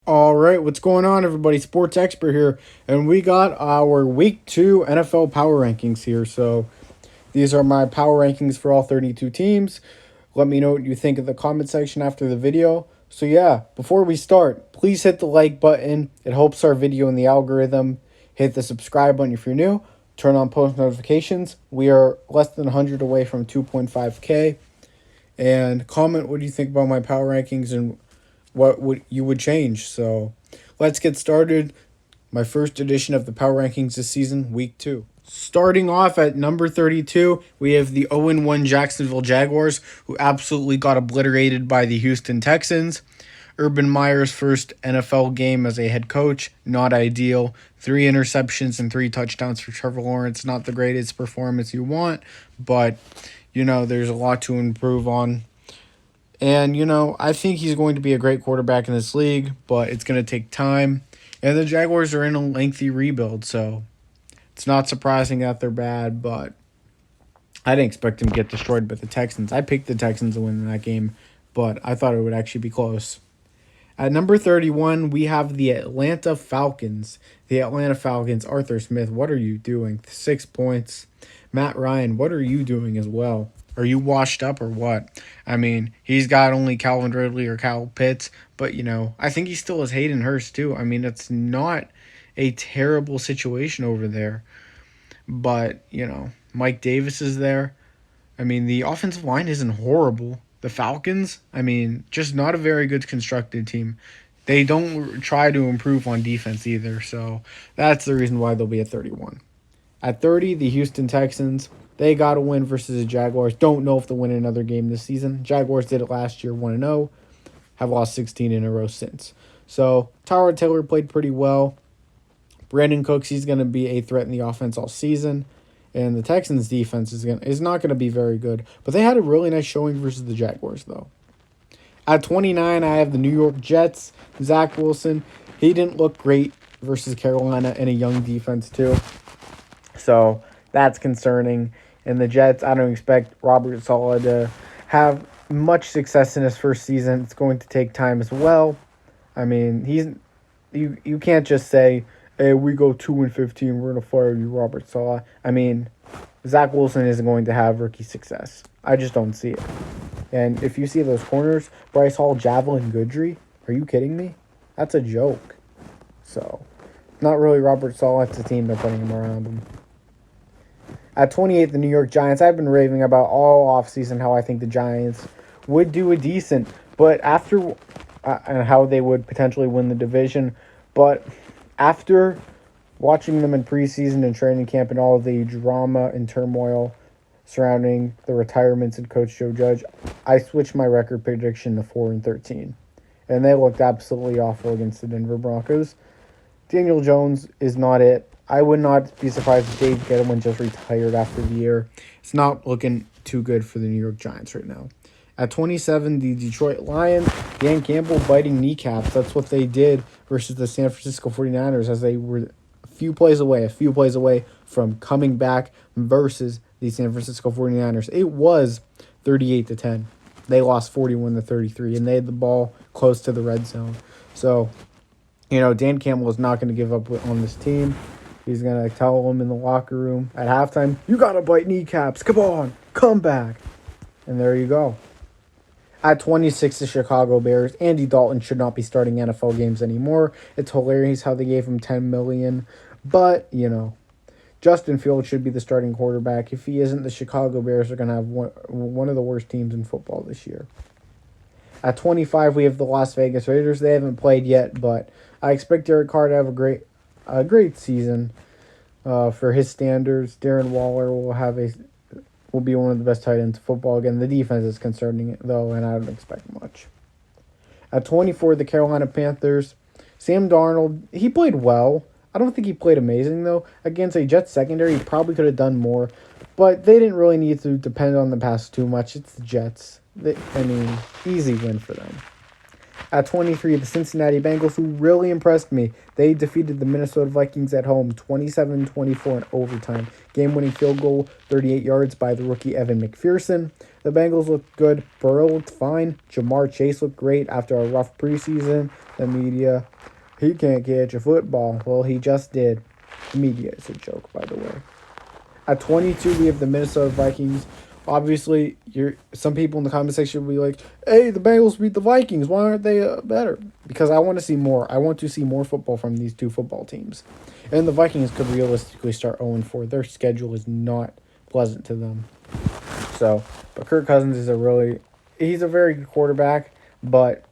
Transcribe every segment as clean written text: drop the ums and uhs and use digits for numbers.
All right, what's going on, everybody? Sports Expert here, and we got our Week 2 NFL Power Rankings here. So these are my power rankings for all 32 teams. Let me know what you think in the comment section after the video. So yeah, before we start, please hit the like button. It helps our video in the algorithm. Hit the subscribe button if you're new. Turn on post notifications. We are less than 100 away from 2.5K. And comment what do you think about my power rankings and what would you would change. So let's get started. My first edition of the Power Rankings this season, Week 2. Starting off at number 32, we have the 0-1 Jacksonville Jaguars, who absolutely got obliterated by the Houston Texans. Urban Meyer's first NFL game as a head coach, not ideal. 3 interceptions and 3 touchdowns for Trevor Lawrence, not the greatest performance you want, but, there's a lot to improve on. And, I think he's going to be a great quarterback in this league, but it's going to take time. And the Jaguars are in a lengthy rebuild, so it's not surprising that they're bad, but I didn't expect them to get destroyed by the Texans. I picked the Texans to win that game, but I thought it would actually be close. At number 31, we have the Atlanta Falcons. The Atlanta Falcons, Arthur Smith, what are you doing? 6 points. Matt Ryan, what are you doing as well? Are you washed up or what? I mean, he's got only Calvin Ridley or Kyle Pitts, but, I think he still has Hayden Hurst too. I mean, it's not a terrible situation over there. But, Mike Davis is there. I mean, the offensive line isn't horrible. The Falcons, just not a very good constructed team. They don't try to improve on defense either, so that's the reason why they'll be at 31. At 30, the Houston Texans, they got a win versus the Jaguars. Don't know if they'll win another game this season. Jaguars did it last year, 1-0. Have lost 16 in a row since. So, Tyrod Taylor played pretty well. Brandon Cooks, he's going to be a threat in the offense all season. And the Texans' defense is not going to be very good. But they had a really nice showing versus the Jaguars, though. At 29, I have the New York Jets. Zach Wilson, he didn't look great versus Carolina and a young defense, too. So, that's concerning. And the Jets, I don't expect Robert Saleh to have much success in his first season. It's going to take time as well. I mean, you can't just say, hey, we go 2-15, we're going to fire you, Robert Saleh. I mean, Zach Wilson isn't going to have rookie success. I just don't see it. And if you see those corners, Bryce Hall, Javelin, Goodry, are you kidding me? That's a joke. So, not really Robert Saleh, it's the team they're putting him around him. At 28, the New York Giants. I've been raving about all offseason how I think the Giants would do a decent, but after and how they would potentially win the division. But after watching them in preseason and training camp and all of the drama and turmoil surrounding the retirements of Coach Joe Judge, I switched my record prediction to 4-13. And they looked absolutely awful against the Denver Broncos. Daniel Jones is not it. I would not be surprised if Dave Gettleman just retired after the year. It's not looking too good for the New York Giants right now. At 27, the Detroit Lions, Dan Campbell biting kneecaps. That's what they did versus the San Francisco 49ers as they were a few plays away from coming back versus the San Francisco 49ers. It was 38-10. They lost 41-33, and they had the ball close to the red zone. So, Dan Campbell is not going to give up on this team. He's going to tell them in the locker room at halftime, you got to bite kneecaps. Come on, come back. And there you go. At 26, the Chicago Bears. Andy Dalton should not be starting NFL games anymore. It's hilarious how they gave him $10 million. But, Justin Fields should be the starting quarterback. If he isn't, the Chicago Bears are going to have one of the worst teams in football this year. At 25, we have the Las Vegas Raiders. They haven't played yet, but I expect Derek Carr to have a great season for his standards. Darren Waller will be one of the best tight ends in football. Again, the defense is concerning, though, and I don't expect much. At 24, the Carolina Panthers. Sam Darnold, he played well. I don't think he played amazing, though. Against a Jets secondary, he probably could have done more. But they didn't really need to depend on the pass too much. It's the Jets. Easy win for them. At 23, the Cincinnati Bengals, who really impressed me. They defeated the Minnesota Vikings at home 27-24 in overtime. Game-winning field goal, 38 yards by the rookie Evan McPherson. The Bengals looked good. Burrow looked fine. Jamar Chase looked great after a rough preseason. The media, he can't catch a football. Well, he just did. The media is a joke, by the way. At 22, we have the Minnesota Vikings. Obviously, some people in the comment section will be like, hey, the Bengals beat the Vikings. Why aren't they better? Because I want to see more. I want to see more football from these two football teams. And the Vikings could realistically start 0-4. Their schedule is not pleasant to them. So, but Kirk Cousins is he's a very good quarterback. But,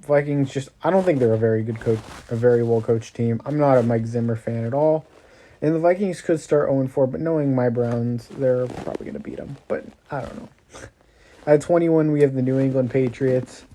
Vikings I don't think they're a very good coach, a very well-coached team. I'm not a Mike Zimmer fan at all. And the Vikings could start 0-4, but knowing my Browns, they're probably going to beat them. But I don't know. At 21, we have the New England Patriots.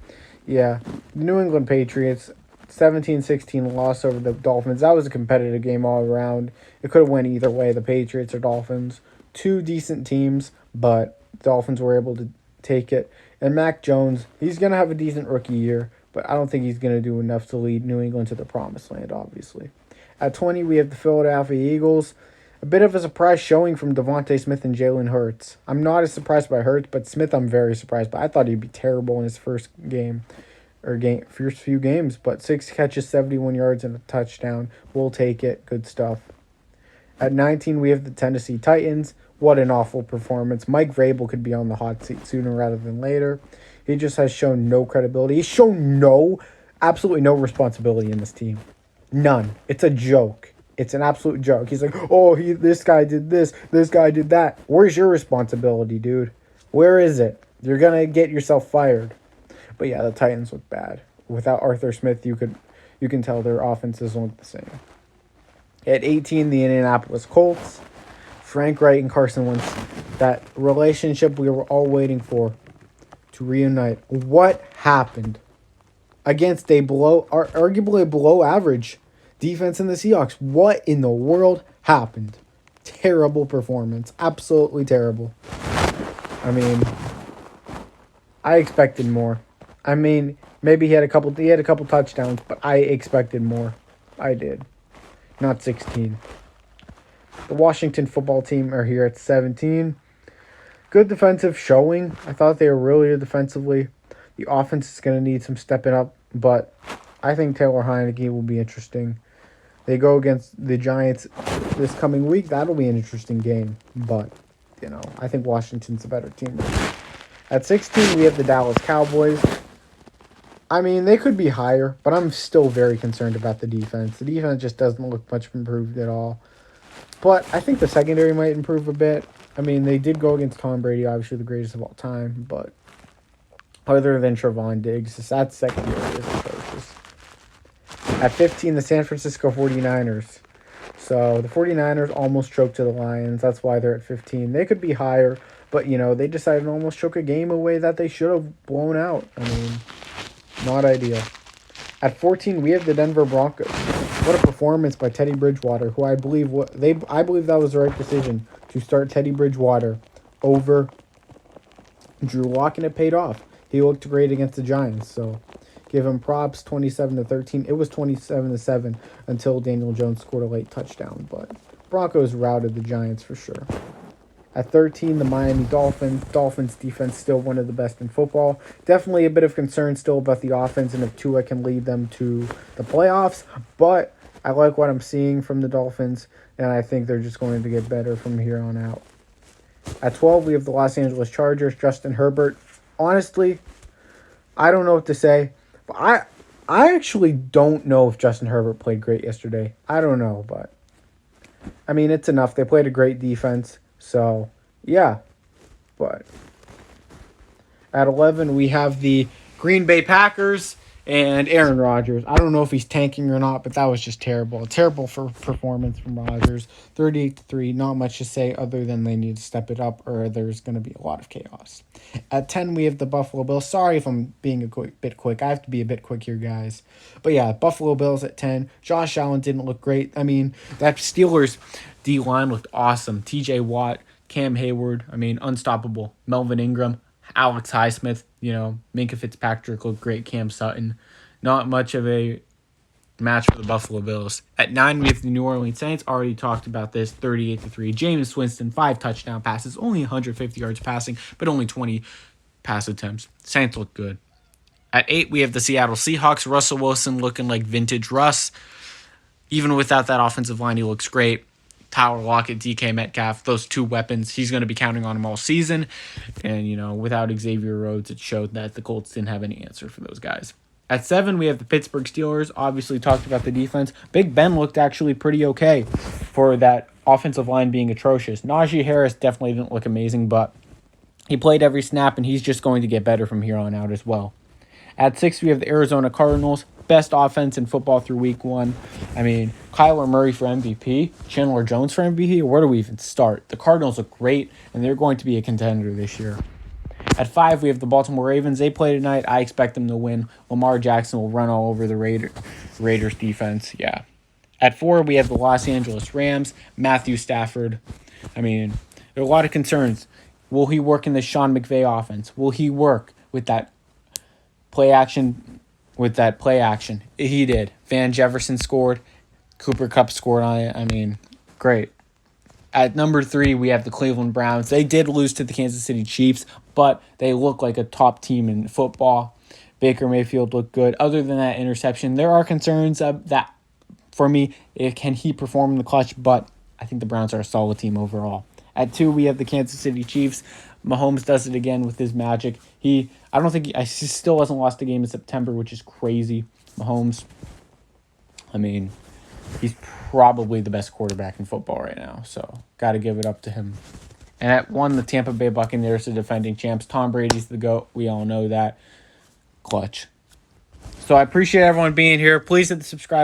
Yeah, the New England Patriots, 17-16 loss over the Dolphins. That was a competitive game all around. It could have went either way, the Patriots or Dolphins. Two decent teams, but the Dolphins were able to take it. And Mac Jones, he's going to have a decent rookie year, but I don't think he's going to do enough to lead New England to the promised land, obviously. At 20, we have the Philadelphia Eagles. A bit of a surprise showing from Devontae Smith and Jalen Hurts. I'm not as surprised by Hurts, but Smith I'm very surprised by. I thought he'd be terrible in his first few games, but 6 catches, 71 yards, and a touchdown. We'll take it. Good stuff. At 19, we have the Tennessee Titans. What an awful performance. Mike Vrabel could be on the hot seat sooner rather than later. He just has shown no credibility. He's shown absolutely no responsibility in this team. None. It's a joke. It's an absolute joke. He's like, this guy did this guy did that. Where's your responsibility, dude? Where is it? You're going to get yourself fired. But yeah, the Titans look bad. Without Arthur Smith, you can tell their offenses look the same. At 18, the Indianapolis Colts. Frank Wright and Carson Wentz. That relationship we were all waiting for to reunite. What happened? Against arguably a below average defense in the Seahawks. What in the world happened? Terrible performance. Absolutely terrible. I mean, I expected more. I mean, maybe he had a couple touchdowns, but I expected more. I did. Not 16. The Washington football team are here at 17. Good defensive showing. I thought they were really good defensively. The offense is going to need some stepping up, but I think Taylor Heineke will be interesting. They go against the Giants this coming week. That'll be an interesting game, but, I think Washington's a better team. At 16, we have the Dallas Cowboys. I mean, they could be higher, but I'm still very concerned about the defense. The defense just doesn't look much improved at all. But I think the secondary might improve a bit. I mean, they did go against Tom Brady, obviously the greatest of all time, but other than Trevon Diggs, that secondary is atrocious. At 15, the San Francisco 49ers. So the 49ers almost choked to the Lions. That's why they're at 15. They could be higher, but, they decided to almost choke a game away that they should have blown out. I mean, not ideal. At 14, we have the Denver Broncos. What a performance by Teddy Bridgewater, who I believe that was the right decision to start Teddy Bridgewater over Drew Lock, and it paid off. He looked great against the Giants, so give him props. 27-13. It was 27-7 until Daniel Jones scored a late touchdown, but Broncos routed the Giants for sure. At 13, the Miami Dolphins. Dolphins defense still one of the best in football. Definitely a bit of concern still about the offense and if Tua can lead them to the playoffs. But I like what I'm seeing from the Dolphins, and I think they're just going to get better from here on out. At 12, we have the Los Angeles Chargers. Justin Herbert. Honestly, I don't know what to say. But I actually don't know if Justin Herbert played great yesterday. I don't know, but I mean, it's enough. They played a great defense. So, yeah, but at 11, we have the Green Bay Packers and Aaron Rodgers. I don't know if he's tanking or not, but that was just terrible. A terrible performance from Rodgers. 38-3, not much to say other than they need to step it up or there's going to be a lot of chaos. At 10, we have the Buffalo Bills. Sorry if I'm being a bit quick. I have to be a bit quick here, guys. But yeah, Buffalo Bills at 10. Josh Allen didn't look great. I mean, that Steelers D-line looked awesome. TJ Watt, Cam Hayward, unstoppable. Melvin Ingram, Alex Highsmith, Minka Fitzpatrick looked great. Cam Sutton. Not much of a match for the Buffalo Bills. At 9, we have the New Orleans Saints. Already talked about this, 38-3. Jameis Winston, 5 touchdown passes, only 150 yards passing, but only 20 pass attempts. Saints look good. At 8, we have the Seattle Seahawks. Russell Wilson looking like vintage Russ. Even without that offensive line, he looks great. Tyler Lockett, DK Metcalf, those two weapons, he's going to be counting on them all season. And, without Xavier Rhodes, it showed that the Colts didn't have any answer for those guys. At 7, we have the Pittsburgh Steelers. Obviously, talked about the defense. Big Ben looked actually pretty okay for that offensive line being atrocious. Najee Harris definitely didn't look amazing, but he played every snap, and he's just going to get better from here on out as well. At 6, we have the Arizona Cardinals. Best offense in football through week 1. Kyler Murray for MVP, Chandler Jones for MVP. Where do we even start? The Cardinals look great, and they're going to be a contender this year. At 5, we have the Baltimore Ravens. They play tonight. I expect them to win. Lamar Jackson will run all over the Raiders defense. Yeah. At 4, we have the Los Angeles Rams. Matthew Stafford. There are a lot of concerns. Will he work in the Sean McVay offense? Will he work with that play action? He did. Van Jefferson scored. Cooper Kupp scored on it. Great. At number 3, we have the Cleveland Browns. They did lose to the Kansas City Chiefs, but they look like a top team in football. Baker Mayfield looked good. Other than that interception, there are concerns that, for me, can he perform in the clutch, but I think the Browns are a solid team overall. At 2, we have the Kansas City Chiefs. Mahomes does it again with his magic. He still hasn't lost a game in September, which is crazy. Mahomes, he's probably the best quarterback in football right now, so got to give it up to him. And at 1, the Tampa Bay Buccaneers, the defending champs. Tom Brady's the GOAT. We all know that. Clutch. So I appreciate everyone being here. Please hit the subscribe